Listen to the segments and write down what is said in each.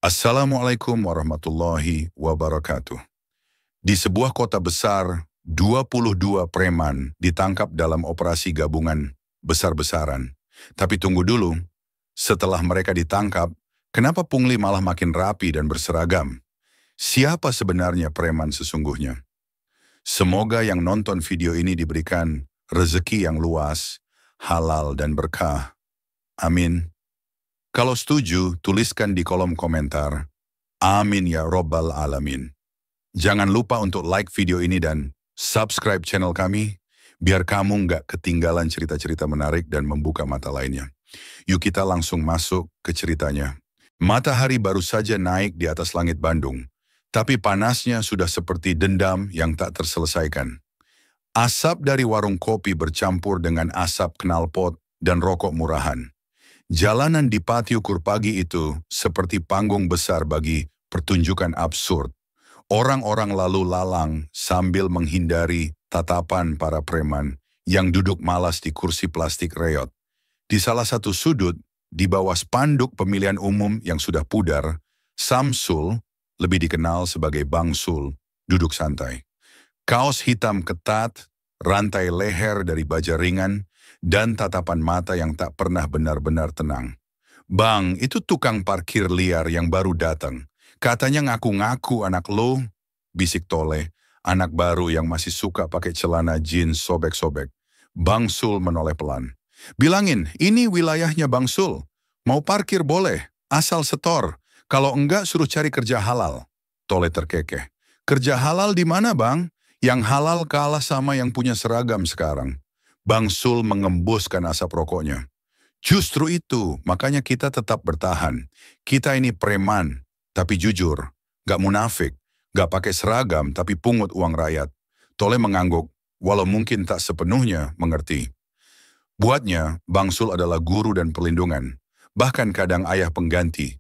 Assalamualaikum warahmatullahi wabarakatuh. Di sebuah kota besar, 22 preman ditangkap dalam operasi gabungan besar-besaran. Tapi tunggu dulu, setelah mereka ditangkap, kenapa pungli malah makin rapi dan berseragam? Siapa sebenarnya preman sesungguhnya? Semoga yang nonton video ini diberikan rezeki yang luas, halal dan berkah. Amin. Kalau setuju, tuliskan di kolom komentar. Amin ya Robbal Alamin. Jangan lupa untuk like video ini dan subscribe channel kami, biar kamu nggak ketinggalan cerita-cerita menarik dan membuka mata lainnya. Yuk kita langsung masuk ke ceritanya. Matahari baru saja naik di atas langit Bandung, tapi panasnya sudah seperti dendam yang tak terselesaikan. Asap dari warung kopi bercampur dengan asap knalpot dan rokok murahan. Jalanan di patio Kurpagi itu seperti panggung besar bagi pertunjukan absurd. Orang-orang lalu lalang sambil menghindari tatapan para preman yang duduk malas di kursi plastik reot. Di salah satu sudut, di bawah spanduk pemilihan umum yang sudah pudar, Samsul, lebih dikenal sebagai Bang Sul, duduk santai. Kaos hitam ketat, rantai leher dari baja ringan, dan tatapan mata yang tak pernah benar-benar tenang. Bang, itu tukang parkir liar yang baru datang. Katanya ngaku-ngaku anak lo, bisik Tole, anak baru yang masih suka pakai celana jeans sobek-sobek. Bang Sul menoleh pelan. Bilangin, ini wilayahnya Bang Sul. Mau parkir boleh, asal setor. Kalau enggak suruh cari kerja halal. Tole terkekeh. Kerja halal di mana bang? Yang halal kalah sama yang punya seragam sekarang. Bang Sul mengembuskan asap rokoknya. Justru itu, makanya kita tetap bertahan. Kita ini preman, tapi jujur, gak munafik, gak pakai seragam tapi pungut uang rakyat. Tole mengangguk, walau mungkin tak sepenuhnya mengerti. Buatnya, Bang Sul adalah guru dan perlindungan, bahkan kadang ayah pengganti.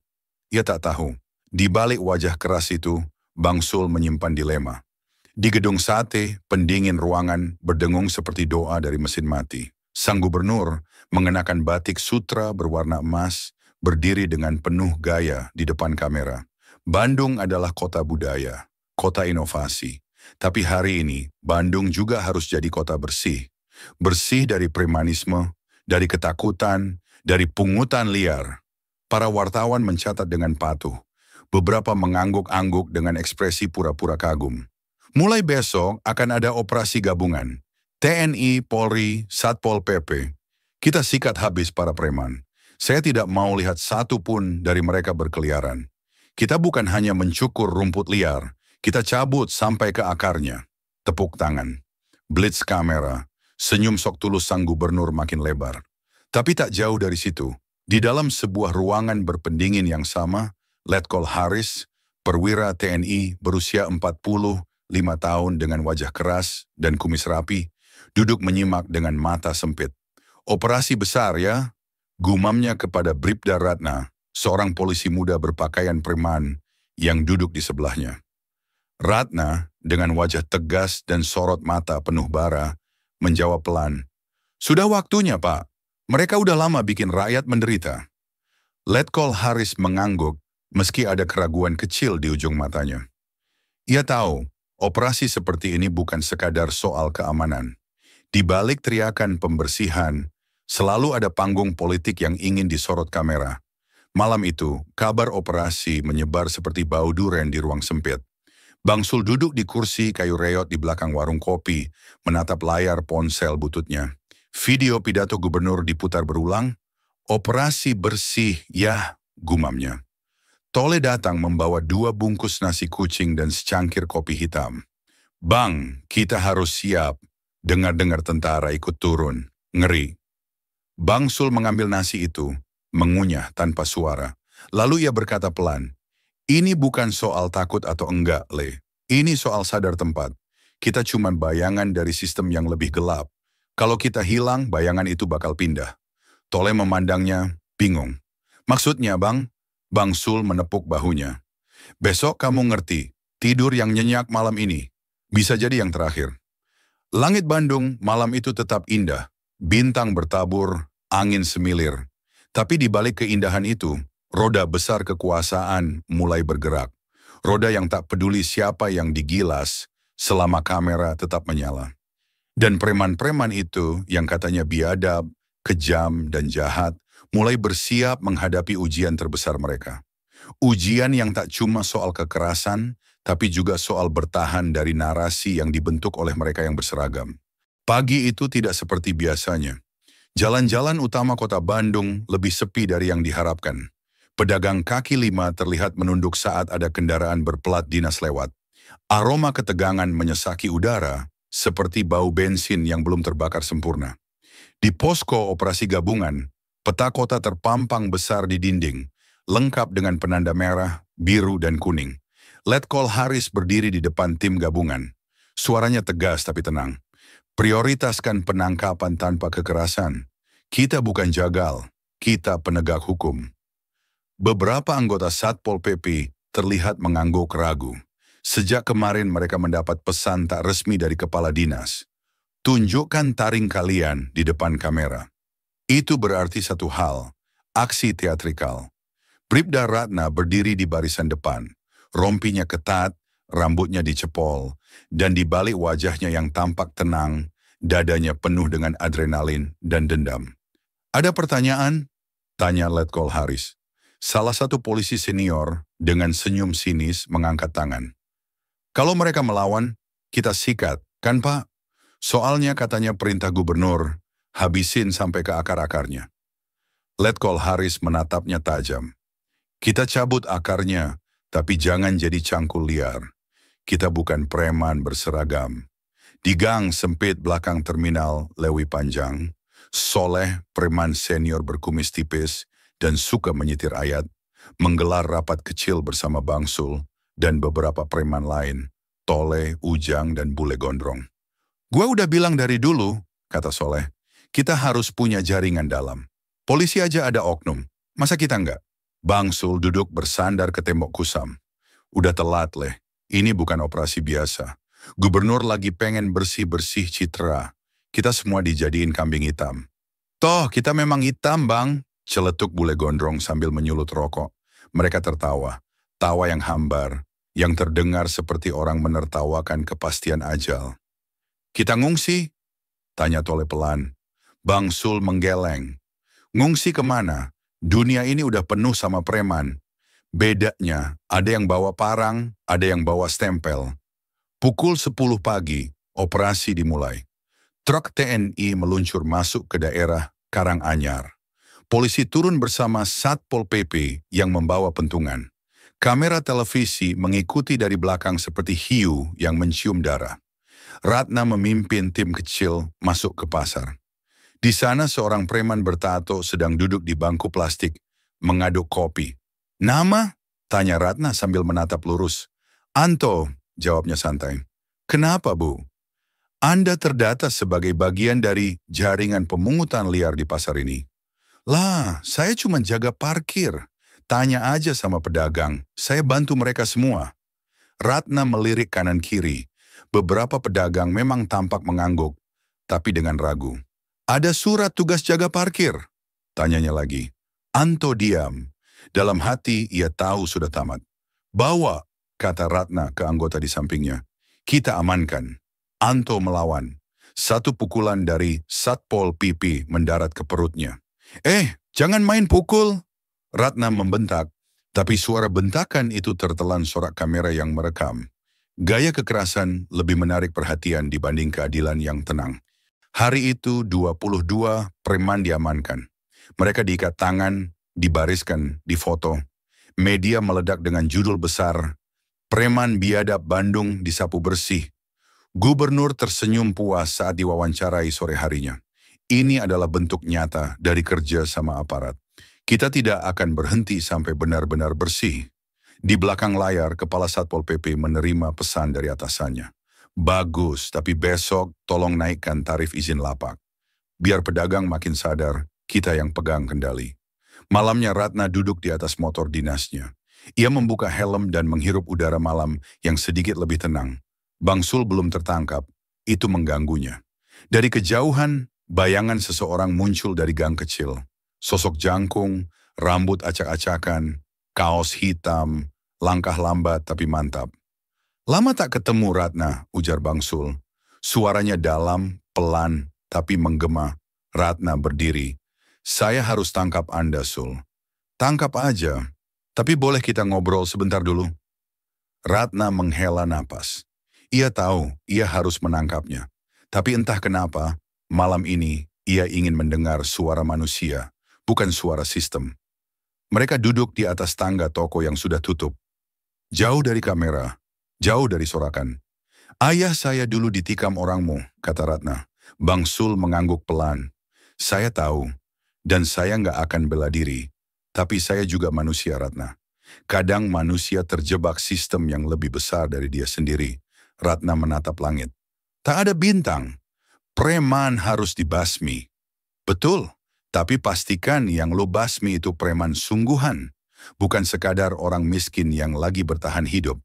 Ia tak tahu, di balik wajah keras itu, Bang Sul menyimpan dilema. Di gedung sate, pendingin ruangan berdengung seperti doa dari mesin mati. Sang gubernur mengenakan batik sutra berwarna emas, berdiri dengan penuh gaya di depan kamera. Bandung adalah kota budaya, kota inovasi. Tapi hari ini, Bandung juga harus jadi kota bersih. Bersih dari premanisme, dari ketakutan, dari pungutan liar. Para wartawan mencatat dengan patuh. Beberapa mengangguk-angguk dengan ekspresi pura-pura kagum. Mulai besok akan ada operasi gabungan. TNI, Polri, Satpol PP. Kita sikat habis para preman. Saya tidak mau lihat satu pun dari mereka berkeliaran. Kita bukan hanya mencukur rumput liar, kita cabut sampai ke akarnya. Tepuk tangan. Blitz kamera. Senyum sok tulus sang gubernur makin lebar. Tapi tak jauh dari situ, di dalam sebuah ruangan berpendingin yang sama, Letkol Haris, perwira TNI berusia 45 tahun dengan wajah keras dan kumis rapi, duduk menyimak dengan mata sempit. Operasi besar ya, gumamnya kepada Bribda Ratna, seorang polisi muda berpakaian preman yang duduk di sebelahnya. Ratna, dengan wajah tegas dan sorot mata penuh bara, menjawab pelan, "Sudah waktunya Pak, mereka udah lama bikin rakyat menderita." Letkol Haris mengangguk, meski ada keraguan kecil di ujung matanya. Ia tahu, operasi seperti ini bukan sekadar soal keamanan. Di balik teriakan pembersihan, selalu ada panggung politik yang ingin disorot kamera. Malam itu, kabar operasi menyebar seperti bau duren di ruang sempit. Bang Sul duduk di kursi kayu reot di belakang warung kopi, menatap layar ponsel bututnya. Video pidato gubernur diputar berulang. Operasi bersih, ya, gumamnya. Tole datang membawa 2 bungkus nasi kucing dan secangkir kopi hitam. Bang, kita harus siap. Dengar-dengar tentara ikut turun. Ngeri. Bang Sul mengambil nasi itu, mengunyah tanpa suara. Lalu ia berkata pelan, "Ini bukan soal takut atau enggak, Le. Ini soal sadar tempat. Kita cuma bayangan dari sistem yang lebih gelap. Kalau kita hilang, bayangan itu bakal pindah." Tole memandangnya, bingung. "Maksudnya, Bang?" Bang Sul menepuk bahunya. "Besok kamu ngerti, tidur yang nyenyak malam ini. Bisa jadi yang terakhir." Langit Bandung malam itu tetap indah. Bintang bertabur, angin semilir. Tapi di balik keindahan itu, Roda besar kekuasaan mulai bergerak. Roda yang tak peduli siapa yang digilas selama kamera tetap menyala. Dan preman-preman itu yang katanya biadab, kejam, dan jahat mulai bersiap menghadapi ujian terbesar mereka. Ujian yang tak cuma soal kekerasan, tapi juga soal bertahan dari narasi yang dibentuk oleh mereka yang berseragam. Pagi itu tidak seperti biasanya. Jalan-jalan utama kota Bandung lebih sepi dari yang diharapkan. Pedagang kaki lima terlihat menunduk saat ada kendaraan berplat dinas lewat. Aroma ketegangan menyesaki udara, seperti bau bensin yang belum terbakar sempurna. Di posko operasi gabungan, peta kota terpampang besar di dinding, lengkap dengan penanda merah, biru, dan kuning. Letkol Haris berdiri di depan tim gabungan. Suaranya tegas tapi tenang. Prioritaskan penangkapan tanpa kekerasan. Kita bukan jagal, kita penegak hukum. Beberapa anggota Satpol PP terlihat mengangguk ragu. Sejak kemarin mereka mendapat pesan tak resmi dari kepala dinas. Tunjukkan taring kalian di depan kamera. Itu berarti satu hal, aksi teatrikal. Bribda Ratna berdiri di barisan depan. Rompinya ketat, rambutnya dicepol, dan di balik wajahnya yang tampak tenang, dadanya penuh dengan adrenalin dan dendam. Ada pertanyaan? Tanya Letkol Haris. Salah satu polisi senior dengan senyum sinis mengangkat tangan. Kalau mereka melawan, kita sikat, kan Pak? Soalnya katanya perintah gubernur, habisin sampai ke akar-akarnya. Letkol Haris menatapnya tajam. Kita cabut akarnya, tapi jangan jadi cangkul liar. Kita bukan preman berseragam. Di gang sempit belakang terminal Lewi Panjang, Soleh, preman senior berkumis tipis dan suka menyitir ayat, menggelar rapat kecil bersama Bang Sul dan beberapa preman lain, Tole, Ujang, dan Bule Gondrong. Gua udah bilang dari dulu, kata Soleh, kita harus punya jaringan dalam. Polisi aja ada oknum, masa kita enggak? Bang Sul duduk bersandar ke tembok kusam. Udah telat, Leh. Ini bukan operasi biasa. Gubernur lagi pengen bersih-bersih citra. Kita semua dijadiin kambing hitam. Toh, kita memang hitam, Bang. Celetuk Bule Gondrong sambil menyulut rokok. Mereka tertawa. Tawa yang hambar, yang terdengar seperti orang menertawakan kepastian ajal. Kita ngungsi? Tanya Tole pelan. Bang Sul menggeleng. Ngungsi kemana? Dunia ini udah penuh sama preman. Bedanya, ada yang bawa parang, ada yang bawa stempel. Pukul 10 pagi, operasi dimulai. Truk TNI meluncur masuk ke daerah Karanganyar. Polisi turun bersama Satpol PP yang membawa pentungan. Kamera televisi mengikuti dari belakang seperti hiu yang mencium darah. Ratna memimpin tim kecil masuk ke pasar. Di sana seorang preman bertato sedang duduk di bangku plastik, mengaduk kopi. Nama? Tanya Ratna sambil menatap lurus. Anto, jawabnya santai. Kenapa, Bu? Anda terdata sebagai bagian dari jaringan pemungutan liar di pasar ini. Lah, saya cuma jaga parkir. Tanya aja sama pedagang, saya bantu mereka semua. Ratna melirik kanan kiri. Beberapa pedagang memang tampak mengangguk, tapi dengan ragu. Ada surat tugas jaga parkir? Tanyanya lagi. Anto diam. Dalam hati ia tahu sudah tamat. Bawa, kata Ratna ke anggota di sampingnya. Kita amankan. Anto melawan. Satu pukulan dari Satpol PP mendarat ke perutnya. Jangan main pukul. Ratna membentak, tapi suara bentakan itu tertelan sorak kamera yang merekam. Gaya kekerasan lebih menarik perhatian dibanding keadilan yang tenang. Hari itu 22 preman diamankan. Mereka diikat tangan, dibariskan, difoto. Media meledak dengan judul besar, Preman Biadab Bandung disapu bersih. Gubernur tersenyum puas saat diwawancarai sore harinya. Ini adalah bentuk nyata dari kerja sama aparat. Kita tidak akan berhenti sampai benar-benar bersih. Di belakang layar, Kepala Satpol PP menerima pesan dari atasannya. Bagus, tapi besok tolong naikkan tarif izin lapak. Biar pedagang makin sadar, kita yang pegang kendali. Malamnya Ratna duduk di atas motor dinasnya. Ia membuka helm dan menghirup udara malam yang sedikit lebih tenang. Bang Sul belum tertangkap, itu mengganggunya. Dari kejauhan, bayangan seseorang muncul dari gang kecil. Sosok jangkung, Rambut acak-acakan, kaos hitam, langkah lambat tapi mantap. Lama tak ketemu Ratna, ujar Bang Sul. Suaranya dalam, pelan, tapi menggema. Ratna berdiri. Saya harus tangkap Anda, Sul. Tangkap aja, tapi boleh kita ngobrol sebentar dulu? Ratna menghela napas. Ia tahu ia harus menangkapnya. Tapi entah kenapa, malam ini ia ingin mendengar suara manusia, bukan suara sistem. Mereka duduk di atas tangga toko yang sudah tutup. Jauh dari kamera, jauh dari sorakan. Ayah saya dulu ditikam orangmu, kata Ratna. Bang Sul mengangguk pelan. Saya tahu, dan saya nggak akan bela diri. Tapi saya juga manusia, Ratna. Kadang manusia terjebak sistem yang lebih besar dari dia sendiri. Ratna menatap langit. Tak ada bintang. Preman harus dibasmi. Betul, tapi pastikan yang lo basmi itu preman sungguhan. Bukan sekadar orang miskin yang lagi bertahan hidup.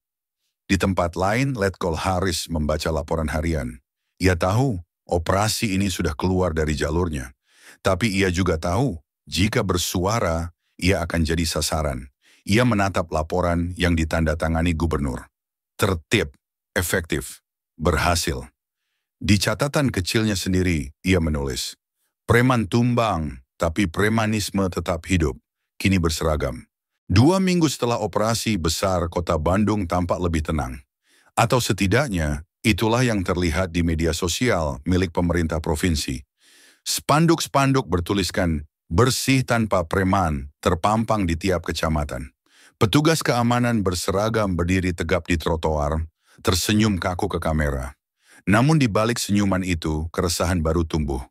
Di tempat lain, Letkol Haris membaca laporan harian. Ia tahu operasi ini sudah keluar dari jalurnya. Tapi ia juga tahu, jika bersuara, ia akan jadi sasaran. Ia menatap laporan yang ditandatangani gubernur. Tertib, efektif, berhasil. Di catatan kecilnya sendiri, ia menulis, preman tumbang, tapi premanisme tetap hidup, kini berseragam. 2 minggu setelah operasi besar, kota Bandung tampak lebih tenang. Atau setidaknya, itulah yang terlihat di media sosial milik pemerintah provinsi. Spanduk-spanduk bertuliskan, bersih tanpa preman, terpampang di tiap kecamatan. Petugas keamanan berseragam berdiri tegap di trotoar, tersenyum kaku ke kamera. Namun di balik senyuman itu, keresahan baru tumbuh.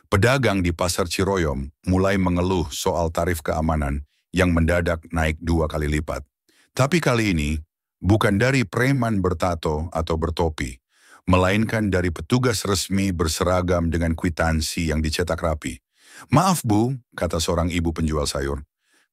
Pedagang di pasar Ciroyom mulai mengeluh soal tarif keamanan yang mendadak naik 2 kali lipat. Tapi kali ini, bukan dari preman bertato atau bertopi, melainkan dari petugas resmi berseragam dengan kwitansi yang dicetak rapi. Maaf Bu, kata seorang ibu penjual sayur.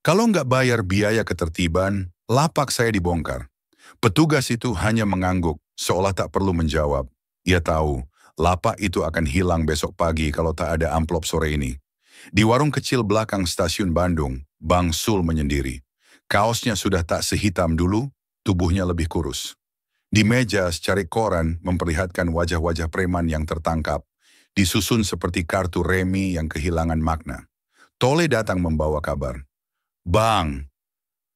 Kalau nggak bayar biaya ketertiban, lapak saya dibongkar. Petugas itu hanya mengangguk, seolah tak perlu menjawab. Ia tahu, lapak itu akan hilang besok pagi kalau tak ada amplop sore ini. Di warung kecil belakang stasiun Bandung, Bang Sul menyendiri. Kaosnya sudah tak sehitam dulu, tubuhnya lebih kurus. Di meja secari koran memperlihatkan wajah-wajah preman yang tertangkap, disusun seperti kartu remi yang kehilangan makna. Tole datang membawa kabar. Bang,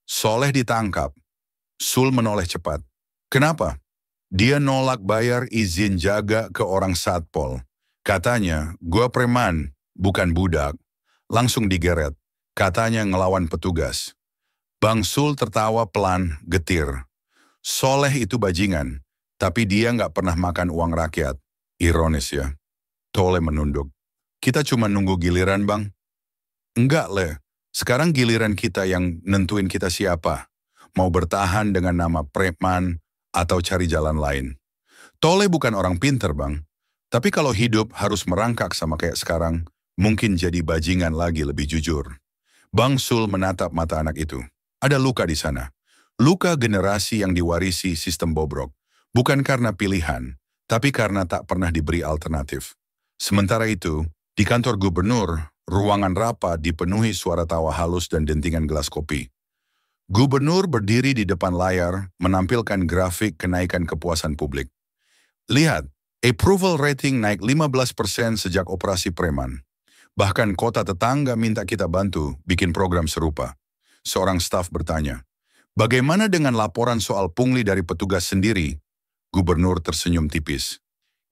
Soleh ditangkap. Sul menoleh cepat. Kenapa? Dia nolak bayar izin jaga ke orang satpol. Katanya, gua preman, bukan budak. Langsung digeret. Katanya ngelawan petugas. Bang Sul tertawa pelan, getir. Soleh itu bajingan, tapi dia nggak pernah makan uang rakyat. Ironis ya. Tole menunduk. Kita cuma nunggu giliran, Bang. Enggak, Le. Sekarang giliran kita yang nentuin kita siapa. Mau bertahan dengan nama preman, atau cari jalan lain. Tole bukan orang pinter, Bang. Tapi kalau hidup harus merangkak sama kayak sekarang, mungkin jadi bajingan lagi lebih jujur. Bang Sul menatap mata anak itu. Ada luka di sana. Luka generasi yang diwarisi sistem bobrok. Bukan karena pilihan, tapi karena tak pernah diberi alternatif. Sementara itu, di kantor gubernur, ruangan rapat dipenuhi suara tawa halus dan dentingan gelas kopi. Gubernur berdiri di depan layar, menampilkan grafik kenaikan kepuasan publik. Lihat, approval rating naik 15% sejak operasi preman. Bahkan kota tetangga minta kita bantu bikin program serupa. Seorang staf bertanya, bagaimana dengan laporan soal pungli dari petugas sendiri? Gubernur tersenyum tipis.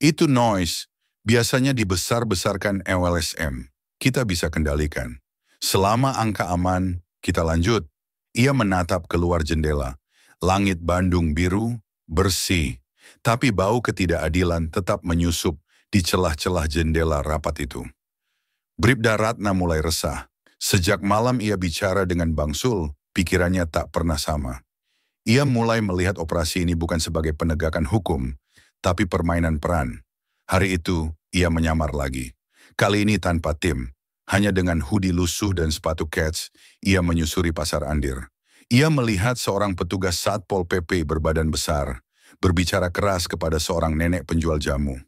Itu noise, biasanya dibesar-besarkan LSM. Kita bisa kendalikan. Selama angka aman, kita lanjut. Ia menatap keluar jendela. Langit Bandung biru, bersih. Tapi bau ketidakadilan tetap menyusup di celah-celah jendela rapat itu. Bribda Ratna mulai resah. Sejak malam ia bicara dengan Bang Sul, pikirannya tak pernah sama. Ia mulai melihat operasi ini bukan sebagai penegakan hukum, tapi permainan peran. Hari itu, ia menyamar lagi. Kali ini tanpa tim. Hanya dengan hoodie lusuh dan sepatu kets, ia menyusuri pasar Andir. Ia melihat seorang petugas Satpol PP berbadan besar, berbicara keras kepada seorang nenek penjual jamu.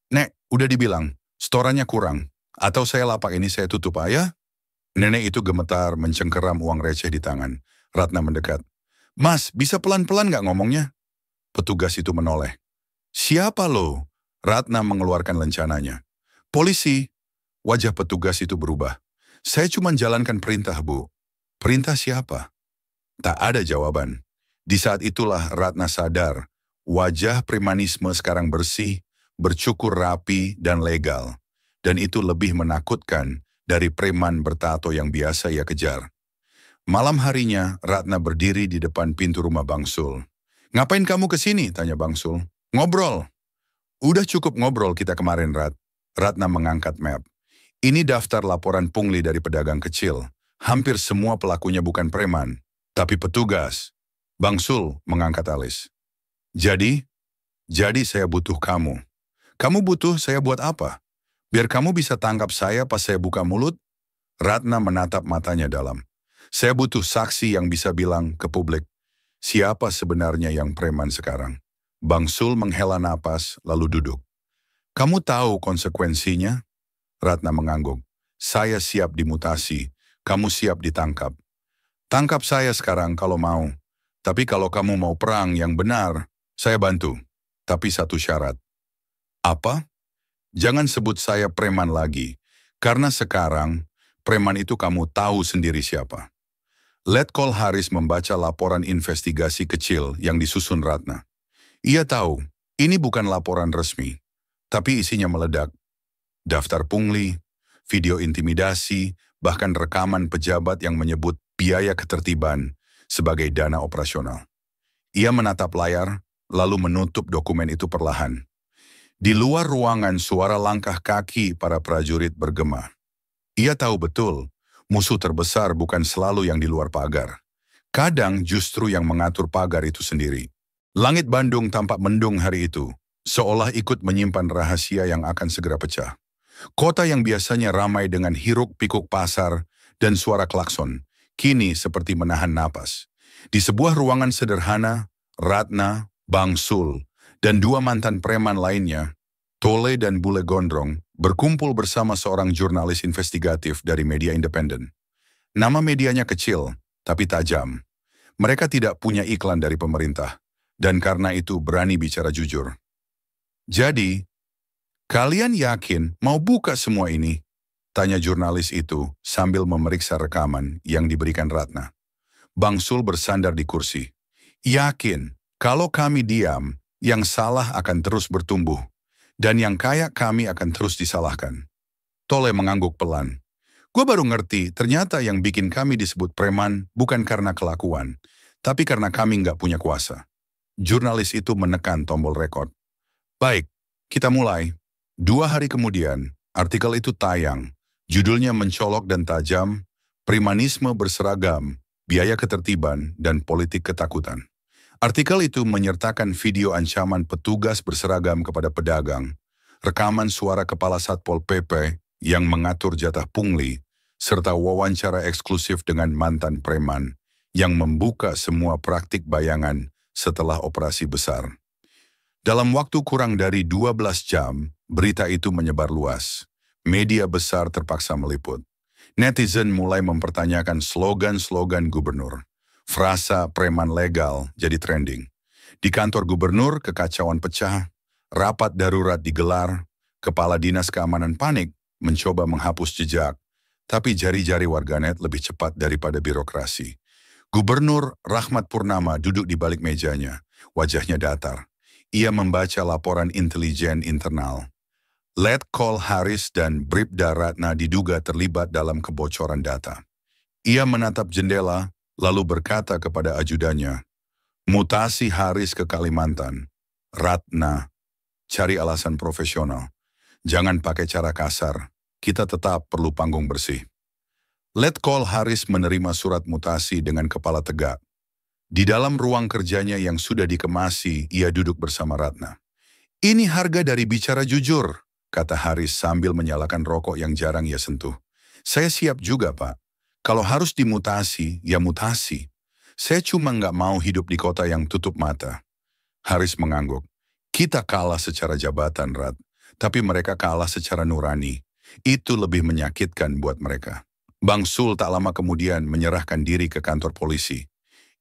Nek, udah dibilang, setorannya kurang. Atau saya lapak ini saya tutup ayah? Nenek itu gemetar mencengkeram uang receh di tangan. Ratna mendekat. Mas, bisa pelan-pelan nggak ngomongnya? Petugas itu menoleh. Siapa lo? Ratna mengeluarkan lencananya. Polisi. Wajah petugas itu berubah. Saya cuma jalankan perintah, Bu. Perintah siapa? Tak ada jawaban. Di saat itulah Ratna sadar, wajah premanisme sekarang bersih, bercukur rapi dan legal. Dan itu lebih menakutkan dari preman bertato yang biasa ia kejar. Malam harinya, Ratna berdiri di depan pintu rumah Bang Sul. Ngapain kamu ke sini? Tanya Bang Sul. Ngobrol. Udah cukup ngobrol kita kemarin, Rat. Ratna mengangkat map. Ini daftar laporan pungli dari pedagang kecil. Hampir semua pelakunya bukan preman, tapi petugas. Bang Sul mengangkat alis. Jadi saya butuh kamu. Kamu butuh saya buat apa? Biar kamu bisa tangkap saya pas saya buka mulut? Ratna menatap matanya dalam. Saya butuh saksi yang bisa bilang ke publik, siapa sebenarnya yang preman sekarang? Bang Sul menghela napas lalu duduk. Kamu tahu konsekuensinya? Ratna mengangguk. Saya siap dimutasi, kamu siap ditangkap. Tangkap saya sekarang kalau mau. Tapi kalau kamu mau perang yang benar, saya bantu. Tapi satu syarat. Apa? Jangan sebut saya preman lagi. Karena sekarang, preman itu kamu tahu sendiri siapa. Letkol Haris membaca laporan investigasi kecil yang disusun Ratna. Ia tahu, ini bukan laporan resmi. Tapi isinya meledak. Daftar pungli, video intimidasi, bahkan rekaman pejabat yang menyebut biaya ketertiban sebagai dana operasional. Ia menatap layar, lalu menutup dokumen itu perlahan. Di luar ruangan suara langkah kaki para prajurit bergema. Ia tahu betul, musuh terbesar bukan selalu yang di luar pagar. Kadang justru yang mengatur pagar itu sendiri. Langit Bandung tampak mendung hari itu, seolah ikut menyimpan rahasia yang akan segera pecah. Kota yang biasanya ramai dengan hiruk-pikuk pasar dan suara klakson, kini seperti menahan napas. Di sebuah ruangan sederhana, Ratna, Bang Sul, dan dua mantan preman lainnya, Tole dan Bule Gondrong, berkumpul bersama seorang jurnalis investigatif dari media independen. Nama medianya kecil, tapi tajam. Mereka tidak punya iklan dari pemerintah, dan karena itu berani bicara jujur. Jadi, kalian yakin mau buka semua ini? Tanya jurnalis itu sambil memeriksa rekaman yang diberikan Ratna. Bang Sul bersandar di kursi. Yakin, kalau kami diam, yang salah akan terus bertumbuh, dan yang kaya kami akan terus disalahkan. Tole mengangguk pelan. Gue baru ngerti, ternyata yang bikin kami disebut preman bukan karena kelakuan, tapi karena kami nggak punya kuasa. Jurnalis itu menekan tombol rekod. Baik, kita mulai. 2 hari kemudian, artikel itu tayang. Judulnya mencolok dan tajam, premanisme berseragam, biaya ketertiban, dan politik ketakutan. Artikel itu menyertakan video ancaman petugas berseragam kepada pedagang, rekaman suara kepala Satpol PP yang mengatur jatah pungli, serta wawancara eksklusif dengan mantan preman yang membuka semua praktik bayangan setelah operasi besar. Dalam waktu kurang dari 12 jam, berita itu menyebar luas. Media besar terpaksa meliput. Netizen mulai mempertanyakan slogan-slogan gubernur. Frasa preman legal jadi trending. Di kantor gubernur, kekacauan pecah, rapat darurat digelar, kepala dinas keamanan panik, mencoba menghapus jejak, tapi jari-jari warganet lebih cepat daripada birokrasi. Gubernur Rahmat Purnama duduk di balik mejanya, wajahnya datar. Ia membaca laporan intelijen internal. Letkol Haris dan Bribda Ratna diduga terlibat dalam kebocoran data. Ia menatap jendela, lalu berkata kepada ajudannya, mutasi Haris ke Kalimantan. Ratna, cari alasan profesional. Jangan pakai cara kasar, kita tetap perlu panggung bersih. Letkol Haris menerima surat mutasi dengan kepala tegak. Di dalam ruang kerjanya yang sudah dikemasi, ia duduk bersama Ratna. Ini harga dari bicara jujur, kata Haris sambil menyalakan rokok yang jarang ia sentuh. Saya siap juga, Pak. Kalau harus dimutasi, ya mutasi. Saya cuma nggak mau hidup di kota yang tutup mata. Haris mengangguk. Kita kalah secara jabatan, Rat. Tapi mereka kalah secara nurani. Itu lebih menyakitkan buat mereka. Bang Sul tak lama kemudian menyerahkan diri ke kantor polisi.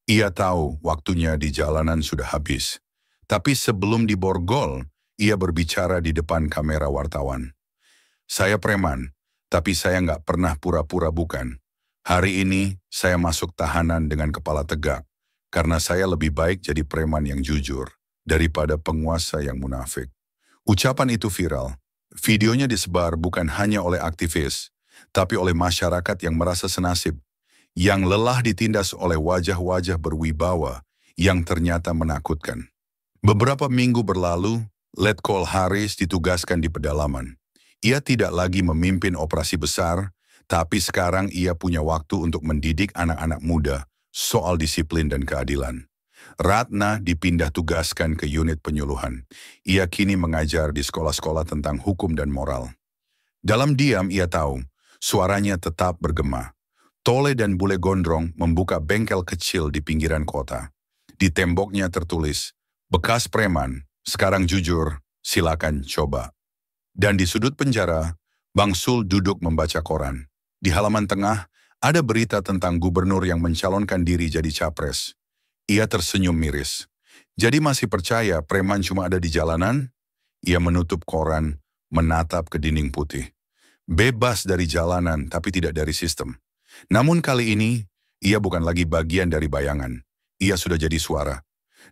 Ia tahu waktunya di jalanan sudah habis. Tapi sebelum diborgol, ia berbicara di depan kamera wartawan. Saya preman, tapi saya nggak pernah pura-pura bukan. Hari ini saya masuk tahanan dengan kepala tegak, karena saya lebih baik jadi preman yang jujur daripada penguasa yang munafik. Ucapan itu viral. Videonya disebar bukan hanya oleh aktivis, tapi oleh masyarakat yang merasa senasib, yang lelah ditindas oleh wajah-wajah berwibawa yang ternyata menakutkan. Beberapa minggu berlalu, Letkol Haris ditugaskan di pedalaman. Ia tidak lagi memimpin operasi besar, tapi sekarang ia punya waktu untuk mendidik anak-anak muda soal disiplin dan keadilan. Ratna dipindah tugaskan ke unit penyuluhan. Ia kini mengajar di sekolah-sekolah tentang hukum dan moral. Dalam diam ia tahu, suaranya tetap bergema. Tole dan bule gondrong membuka bengkel kecil di pinggiran kota. Di temboknya tertulis, "Bekas preman, sekarang jujur, silakan coba." Dan di sudut penjara, Bang Sul duduk membaca koran. Di halaman tengah, ada berita tentang gubernur yang mencalonkan diri jadi capres. Ia tersenyum miris. Jadi masih percaya preman cuma ada di jalanan? Ia menutup koran, menatap ke dinding putih. Bebas dari jalanan, tapi tidak dari sistem. Namun kali ini, ia bukan lagi bagian dari bayangan. Ia sudah jadi suara.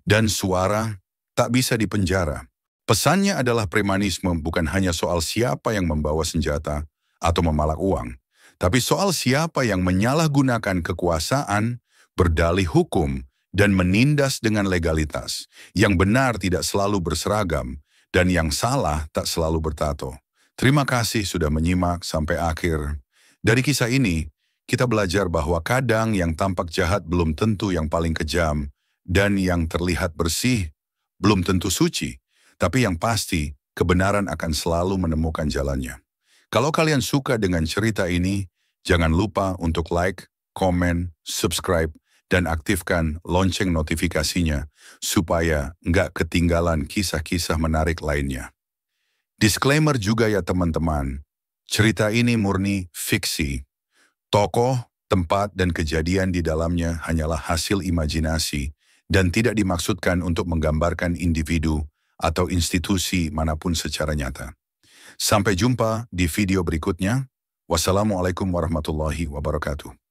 Dan suara tak bisa dipenjara. Pesannya adalah premanisme bukan hanya soal siapa yang membawa senjata atau memalak uang, tapi soal siapa yang menyalahgunakan kekuasaan, berdalih hukum, dan menindas dengan legalitas. Yang benar tidak selalu berseragam, dan yang salah tak selalu bertato. Terima kasih sudah menyimak sampai akhir. Dari kisah ini, kita belajar bahwa kadang yang tampak jahat belum tentu yang paling kejam, dan yang terlihat bersih belum tentu suci. Tapi yang pasti, kebenaran akan selalu menemukan jalannya. Kalau kalian suka dengan cerita ini, jangan lupa untuk like, komen, subscribe, dan aktifkan lonceng notifikasinya supaya nggak ketinggalan kisah-kisah menarik lainnya. Disclaimer juga ya teman-teman, cerita ini murni fiksi. Tokoh, tempat, dan kejadian di dalamnya hanyalah hasil imajinasi dan tidak dimaksudkan untuk menggambarkan individu atau institusi manapun secara nyata. Sampai jumpa di video berikutnya. Wassalamualaikum warahmatullahi wabarakatuh.